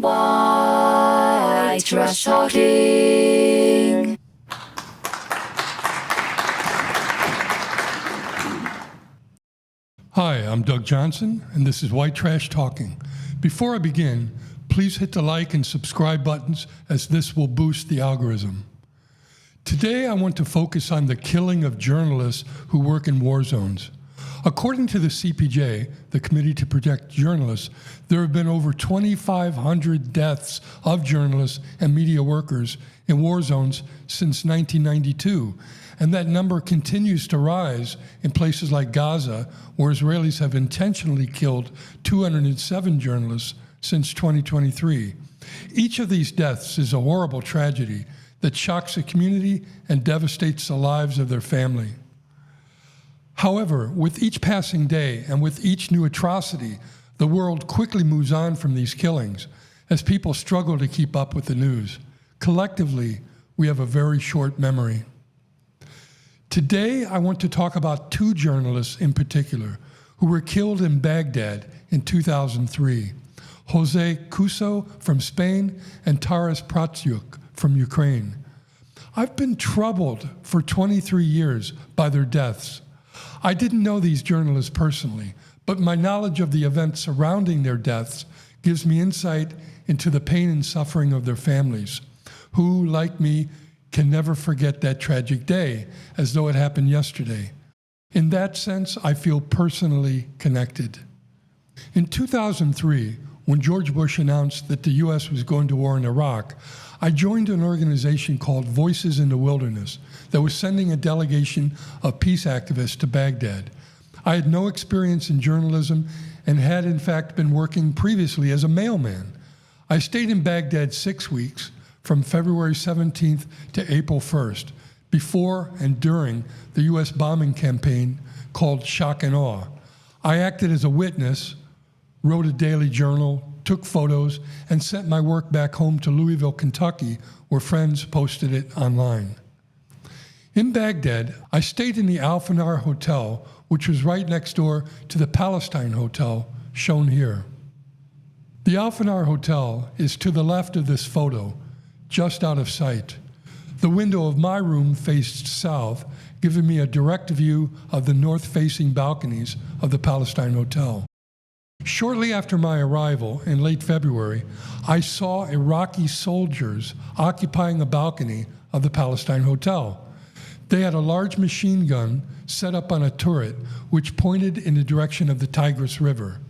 White Trash Talking. Hi, I'm Doug Johnson, and this is White Trash Talking. Before I begin, please hit the like and subscribe buttons, as this will boost the algorithm. Today, I want to focus on the killing of journalists who work in war zones. According to the CPJ, the Committee to Protect Journalists, there have been over 2,500 deaths of journalists and media workers in war zones since 1992, and that number continues to rise in places like Gaza, where Israelis have intentionally killed 207 journalists since 2023. Each of these deaths is a horrible tragedy that shocks the community and devastates the lives of their family. However, with each passing day and with each new atrocity, the world quickly moves on from these killings as people struggle to keep up with the news. Collectively, we have a very short memory. Today, I want to talk about two journalists in particular who were killed in Baghdad in 2003. Jose Couso from Spain and Taras Protsyuk from Ukraine. I've been troubled for 23 years by their deaths. I didn't know these journalists personally, but my knowledge of the events surrounding their deaths gives me insight into the pain and suffering of their families, who, like me, can never forget that tragic day as though it happened yesterday. In that sense, I feel personally connected. In 2003, when George Bush announced that the U.S. was going to war in Iraq, I joined an organization called Voices in the Wilderness that was sending a delegation of peace activists to Baghdad. I had no experience in journalism and had in fact been working previously as a mailman. I stayed in Baghdad 6 weeks, from February 17th to April 1st, before and during the U.S. bombing campaign called Shock and Awe. I acted as a witness, wrote a daily journal, took photos, and sent my work back home to Louisville, Kentucky, where friends posted it online. In Baghdad, I stayed in the Al-Fanar Hotel, which was right next door to the Palestine Hotel, shown here. The Al-Fanar Hotel is to the left of this photo, just out of sight. The window of my room faced south, giving me a direct view of the north-facing balconies of the Palestine Hotel. Shortly after my arrival in late February, I saw Iraqi soldiers occupying a balcony of the Palestine Hotel. They had a large machine gun set up on a turret which pointed in the direction of the Tigris River.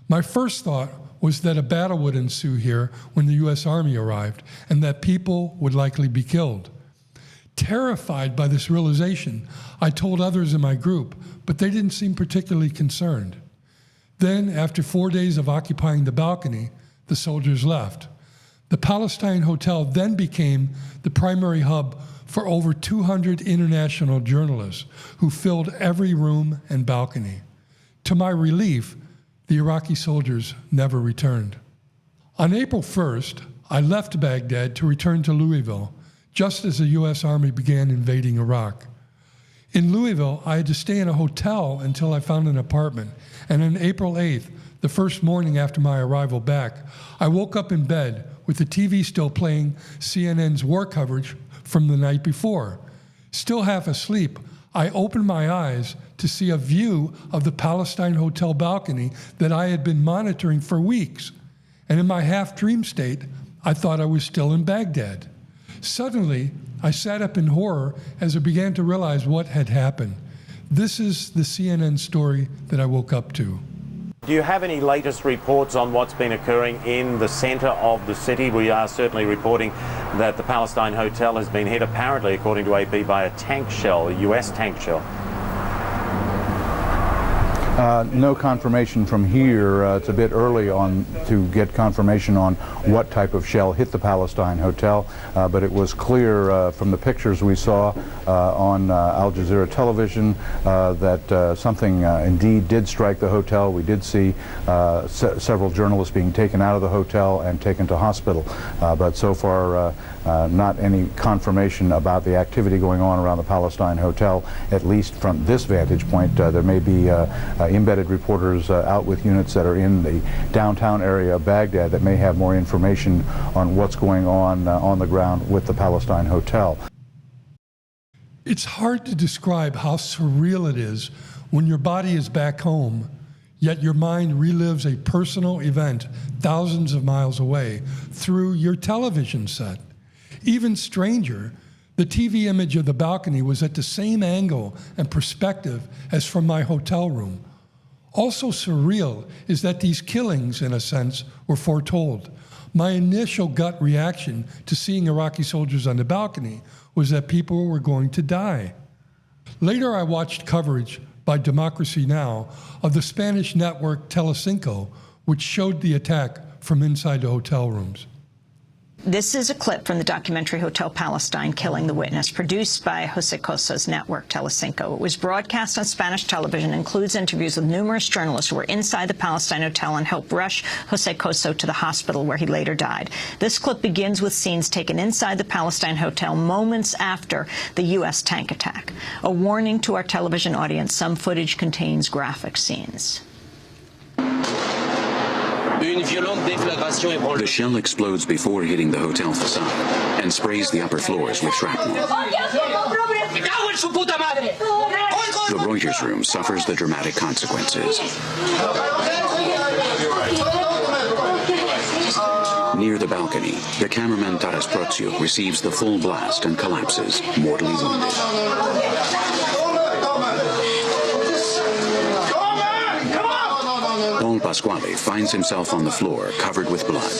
My first thought was that a battle would ensue here when the U.S. Army arrived and that people would likely be killed. Terrified by this realization, I told others in my group, but they didn't seem particularly concerned. Then, after 4 days of occupying the balcony, the soldiers left. The Palestine Hotel then became the primary hub for over 200 international journalists who filled every room and balcony. To my relief, the Iraqi soldiers never returned. On April 1st, I left Baghdad to return to Louisville, just as the U.S. Army began invading Iraq. In Louisville, I had to stay in a hotel until I found an apartment, and on April 8th, the first morning after my arrival back, I woke up in bed with the TV still playing CNN's war coverage from the night before. Still half asleep, I opened my eyes to see a view of the Palestine Hotel balcony that I had been monitoring for weeks. And in my half-dream state, I thought I was still in Baghdad. Suddenly, I sat up in horror as I began to realize what had happened. This is the CNN story that I woke up to. Do you have any latest reports on what's been occurring in the center of the city? We are certainly reporting that the Palestine Hotel has been hit, apparently, according to AP, by a tank shell, a US tank shell. No confirmation from here. It's a bit early on to get confirmation on what type of shell hit the Palestine Hotel, but it was clear from the pictures we saw on Al Jazeera television that something indeed did strike the hotel. We did see several journalists being taken out of the hotel and taken to hospital, but so far not any confirmation about the activity going on around the Palestine Hotel, at least from this vantage point. There may be embedded reporters out with units that are in the downtown area of Baghdad that may have more information on what's going on the ground with the Palestine Hotel. It's hard to describe how surreal it is when your body is back home, yet your mind relives a personal event thousands of miles away through your television set. Even stranger, the TV image of the balcony was at the same angle and perspective as from my hotel room. Also surreal is that these killings, in a sense, were foretold. My initial gut reaction to seeing Iraqi soldiers on the balcony was that people were going to die. Later, I watched coverage by Democracy Now! Of the Spanish network Telecinco, which showed the attack from inside the hotel rooms. This is a clip from the documentary Hotel Palestine, Killing the Witness, produced by Jose Couso's network, Telecinco. It was broadcast on Spanish television and includes interviews with numerous journalists who were inside the Palestine Hotel and helped rush Jose Couso to the hospital where he later died. This clip begins with scenes taken inside the Palestine Hotel moments after the U.S. tank attack. A warning to our television audience, some footage contains graphic scenes. The shell explodes before hitting the hotel facade and sprays the upper floors with shrapnel. The Reuters room suffers the dramatic consequences. Near the balcony, the cameraman Taras Protsyuk receives the full blast and collapses, mortally wounded. Pasquale finds himself on the floor, covered with blood.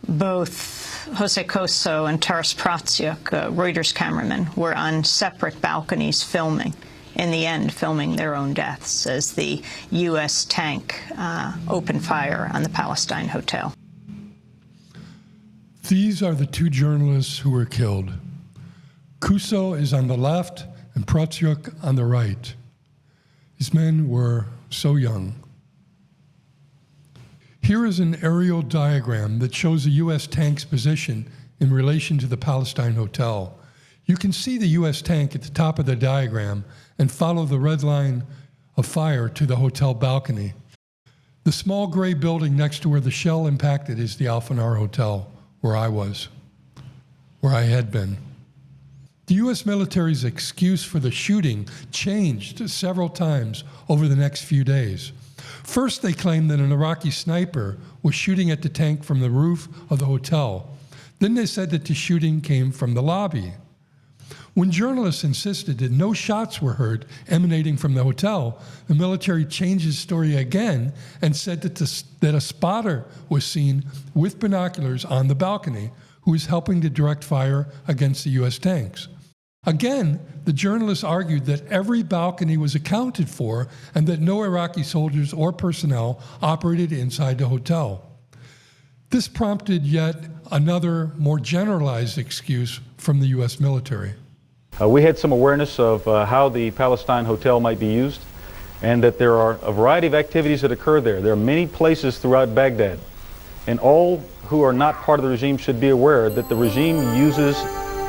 Both Jose Couso and Taras Protsyuk, Reuters cameramen, were on separate balconies filming. In the end, filming their own deaths as the U.S. tank opened fire on the Palestine Hotel. These are the two journalists who were killed. Couso is on the left and Protsyuk on the right. These men were so young. Here is an aerial diagram that shows the U.S. tank's position in relation to the Palestine Hotel. You can see the U.S. tank at the top of the diagram and follow the red line of fire to the hotel balcony. The small gray building next to where the shell impacted is the Al Fanar Hotel, where I was, where I had been. The U.S. military's excuse for the shooting changed several times over the next few days. First, they claimed that an Iraqi sniper was shooting at the tank from the roof of the hotel. Then they said that the shooting came from the lobby. When journalists insisted that no shots were heard emanating from the hotel, the military changed its story again and said that a spotter was seen with binoculars on the balcony who was helping to direct fire against the U.S. tanks. Again, the journalists argued that every balcony was accounted for and that no Iraqi soldiers or personnel operated inside the hotel. This prompted yet another, more generalized excuse from the U.S. military. We had some awareness of how the Palestine Hotel might be used, and that there are a variety of activities that occur there. There are many places throughout Baghdad, and all who are not part of the regime should be aware that the regime uses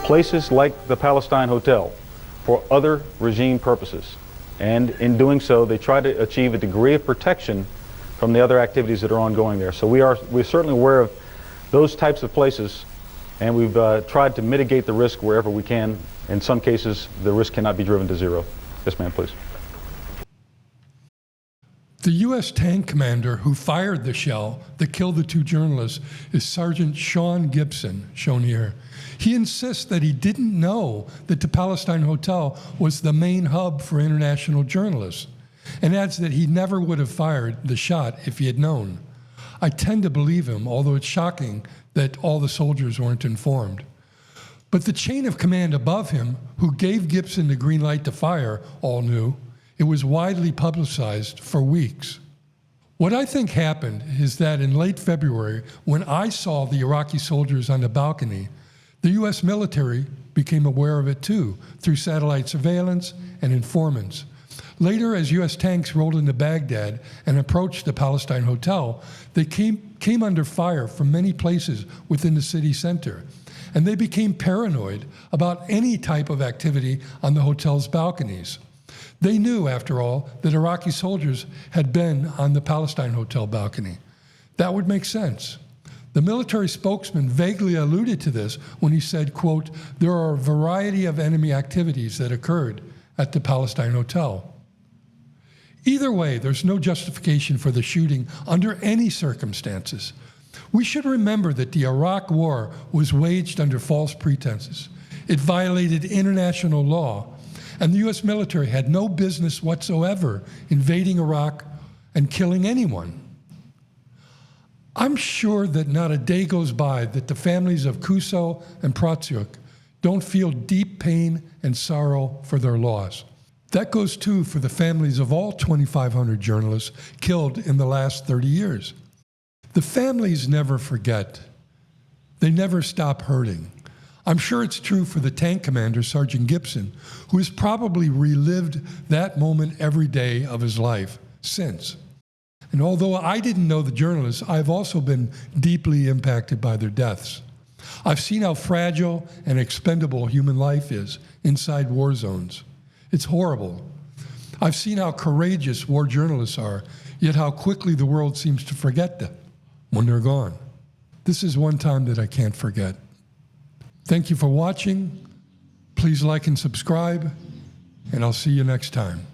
places like the Palestine Hotel for other regime purposes. And in doing so, they try to achieve a degree of protection from the other activities that are ongoing there. So we're certainly aware of those types of places, and we've tried to mitigate the risk wherever we can. In some cases, the risk cannot be driven to zero. Yes, ma'am, please. The U.S. tank commander who fired the shell that killed the two journalists is Sergeant Sean Gibson, shown here. He insists that he didn't know that the Palestine Hotel was the main hub for international journalists. and adds that he never would have fired the shot if he had known. I tend to believe him, although it's shocking that all the soldiers weren't informed. But the chain of command above him, who gave Gibson the green light to fire, all knew. It was widely publicized for weeks. What I think happened is that in late February, when I saw the Iraqi soldiers on the balcony, the U.S. military became aware of it too, through satellite surveillance and informants. Later, as U.S. tanks rolled into Baghdad and approached the Palestine Hotel, they came under fire from many places within the city center, and they became paranoid about any type of activity on the hotel's balconies. They knew, after all, that Iraqi soldiers had been on the Palestine Hotel balcony. That would make sense. The military spokesman vaguely alluded to this when he said, quote, "There are a variety of enemy activities that occurred at the Palestine Hotel." Either way, there's no justification for the shooting under any circumstances. We should remember that the Iraq War was waged under false pretenses. It violated international law, and the U.S. military had no business whatsoever invading Iraq and killing anyone. I'm sure that not a day goes by that the families of Couso and Protsyuk don't feel deep pain and sorrow for their loss. That goes too for the families of all 2,500 journalists killed in the last 30 years. The families never forget. They never stop hurting. I'm sure it's true for the tank commander, Sergeant Gibson, who has probably relived that moment every day of his life since. And although I didn't know the journalists, I've also been deeply impacted by their deaths. I've seen how fragile and expendable human life is inside war zones. It's horrible. I've seen how courageous war journalists are, yet how quickly the world seems to forget them when they're gone. This is one time that I can't forget. Thank you for watching. Please like and subscribe, and I'll see you next time.